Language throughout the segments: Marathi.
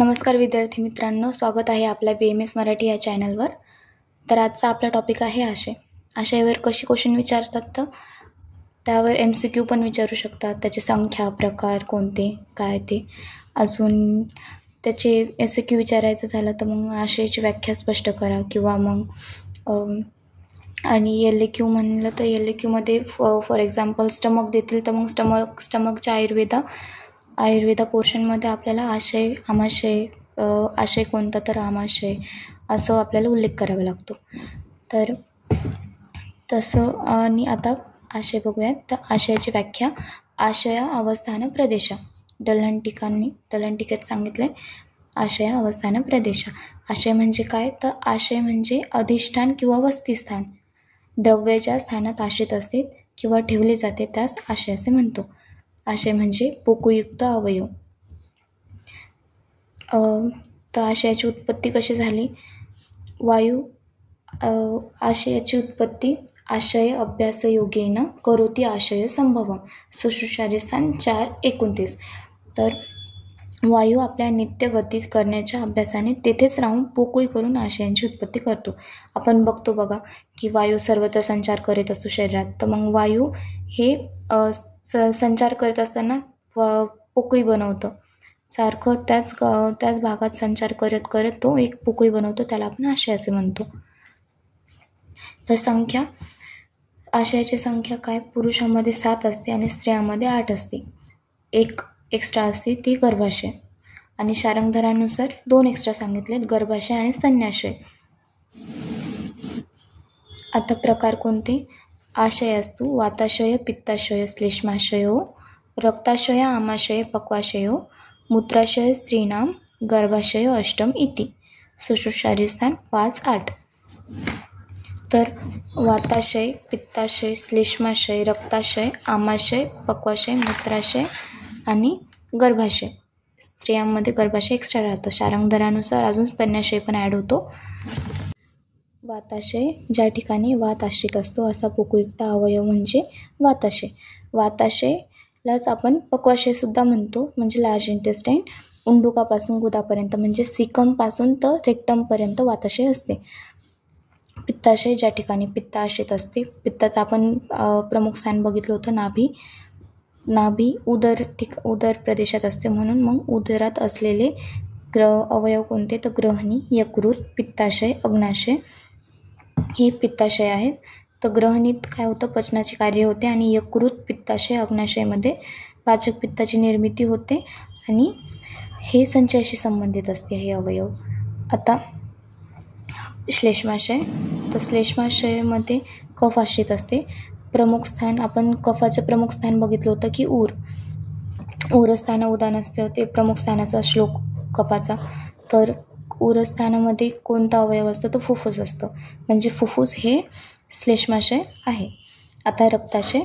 नमस्कार विद्यार्थी मित्रांनो, स्वागत आहे आपल्या BMS मराठी या चॅनलवर. तर आजचा आपला टॉपिक आहे आशय. आशयावर कशी क्वेश्चन विचारतात तर त्यावर MCQ पण विचारू शकतात. त्याची संख्या, प्रकार कोणते, काय ते. अजून त्याचे SQ विचारायचं झालं तर मग आशयाची व्याख्या स्पष्ट करा किंवा मग आणि LAQ म्हणलं तर LAQमध्ये फॉर एक्झाम्पल स्टमक देतील तर मग स्टमकच्या आयुर्वेदा पोर्शनमध्ये आपल्याला आशय, आमाशय, आशय कोणता तर आमाशय असं आपल्याला उल्लेख करावा लागतो. तर तसं आणि आता आशय बघूयात. तर आशयाची व्याख्या: आशया अवस्थान प्रदेशा. दलहंटिकेत सांगितले आशया अवस्थान प्रदेशा. आशय म्हणजे काय तर आशय म्हणजे अधिष्ठान किंवा वस्तीस्थान. द्रव्य ज्या स्थानात आश्रित असते किंवा ठेवले जाते त्यास आशय असे म्हणतो. आशय म्हणजे पोकळीयुक्त अवयव. तर आशयाची उत्पत्ती कशी झाली? आशयाची उत्पत्ती आशय अभ्यासयोगेन करोति आशय संभवम. सुश्रुतशास्त्रस्थान 4:29. तर वायू आपल्या नित्य गती करण्याच्या अभ्यासाने तेथेच राहून पोकळी करून आशयांची उत्पत्ती करतो. आपण बघतो बघा की वायू सर्वत्र संचार करीत असतो शरीरात. तर मग वायू हे संचार करत असताना पोकळी बनवतं. सारखं त्याच भागात संचार करत करत तो एक पोकळी बनवतो. त्याला आपण आशय असे म्हणतो. तर संख्या, आशयाची संख्या काय? पुरुषामध्ये 7 असते आणि स्त्रियांमध्ये 8 असते. एक एक्स्ट्रा असते ती गर्भाशय. आणि शारंगधरानुसार 2 एक्स्ट्रा सांगितलेत, गर्भाशय आणि स्तन्याशय. आता प्रकार कोणते? आशय असतो वाताशय, पित्ताशय, श्लेष्माशयो, रक्ताशय, आमाशय, पक्वाशयो, मूत्राशय स्त्रीणां, गर्भाशय अष्टम इति. सुश्रुतशास्त्रस्थान 5:8. तर वाताशय, पित्ताशय, श्लेष्माशय, रक्ताशय, आमाशय, पक्वाशय, मूत्राशय आणि गर्भाशय. स्त्रियांमध्ये गर्भाशय एक्स्ट्रा राहतं. शारंगधरानुसार अजून स्तन्याशय पण ॲड होतो. वाताशय, ज्या ठिकाणी वात आश्रित असतो असा पोकळीयुक्त अवयव म्हणजे वाताशय. वाताशयलाच आपण पक्वाशय सुद्धा म्हणतो. म्हणजे लार्ज इंटेस्टाईन, उंडुकापासून गुदापर्यंत म्हणजे सिकमपासून तर रेक्टमपर्यंत वाताशय असते. पित्ताशय, ज्या ठिकाणी पित्त आश्रित असते. पित्ताचं आपण प्रमुख स्थान बघितलं होतं नाभी उदर प्रदेशात असते. म्हणून मग उदरात असलेले अवयव कोणते तर ग्रहणी, यकृत, पित्ताशय, अग्नाशय हे पित्ताशय आहेत. तर ग्रहणीत काय होतं? पचनाचे कार्य होते आणि यकृत, पित्ताशय, अग्नाशयमध्ये पाचक पित्ताची निर्मिती होते आणि हे संचयाशी संबंधित असते हे अवयव. आता श्लेष्माशय, तर श्लेष्माशयमध्ये कफ आश्रित असते. प्रमुख स्थान, आपण कफाचं प्रमुख स्थान बघितलं होतं की उरस्थान उदानस्य ते प्रमुख स्थानाचा श्लोक कफाचा. तर उरस्थानामध्ये कोणता अवयव असतो? तो फुफ्फुस असतं. म्हणजे फुफ्फुस हे श्लेष्माशय आहे. आता रक्ताशय,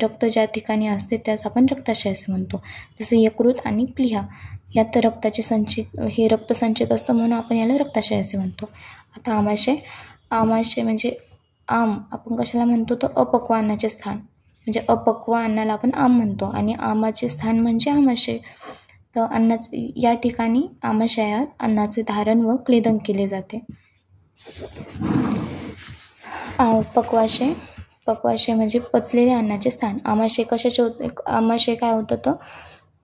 रक्त ज्या ठिकाणी असते त्यास आपण रक्ताशय असे म्हणतो. जसं यकृत आणि प्लीहा यात हे रक्त संचित असतं म्हणून आपण याला रक्ताशय असे म्हणतो. आता आमाशय म्हणजे आपण कशाला म्हणतो? तर अपक्व अन्नाचे स्थान, म्हणजे अपक्व अन्नाला आपण आम म्हणतो आणि आमाचे स्थान म्हणजे आमाशय. तर या ठिकाणी आमाशयात अन्नाचे धारण व क्लेदन केले जाते. पक्वाशय म्हणजे पचलेले अन्नाचे स्थान. आमाशय कशाचे होते? आमाशय काय होतं तर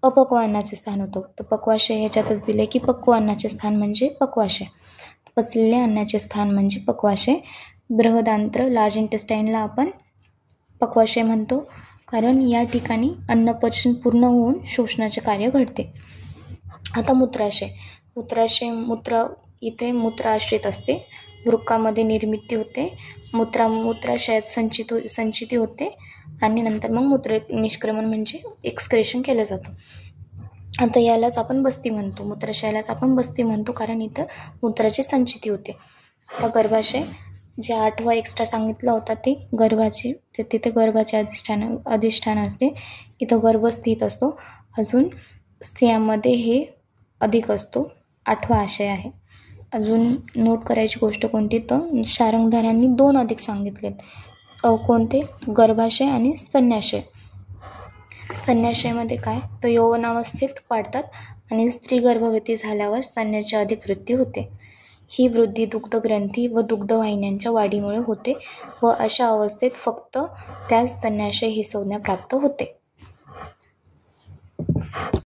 अपक्व अन्नाचे स्थान होतं. तर पक्वाशय ह्याच्यातच दिले की पक्व अन्नाचे स्थान म्हणजे पक्वाशय, पचलेले अन्नाचे स्थान म्हणजे पक्वाशय. बृहदांत्र, लार्ज इंटेस्टाईनला आपण पक्वाशय म्हणतो कारण या ठिकाणी अन्नपचन पूर्ण होऊन शोषणाचे कार्य घडते. आता मूत्राशय, इथे मूत्र आश्रित असते. वृक्कामध्ये निर्मिती होते. मूत्राशयात संचिती होते आणि नंतर मग मूत्र निष्क्रमण म्हणजे एक्सक्रेशन केलं जातं. आता यालाच आपण बस्ती म्हणतो. मूत्राशयालाच आपण बस्ती म्हणतो कारण इथं मूत्राची संचिती होते. आता गर्भाशय, जे 8वा एक्स्ट्रा सांगितला होता ते तिथे गर्भाचे अधिष्ठान असते. इथं गर्भ स्थित असतो. अजून स्त्रियांमध्ये हे अधिक असतो. 8वा आशय आहे. अजून नोट करायची गोष्ट कोणती तर शारंगधरांनी 2 अधिक सांगितलेत. कोणते? गर्भाशय आणि स्तन्याशय. स्तन्याशयामध्ये काय, तो यौवनावस्थेत वाढतात आणि स्त्री गर्भवती झाल्यावर स्तन्याची अधिक वृद्धी होते. ही वृद्धी दुग्धग्रंथी व दुग्धवाहिन्यांच्या वाढीमुळे होते व अशा अवस्थेत फक्त त्यास स्तन्याशय ही संज्ञा प्राप्त होते.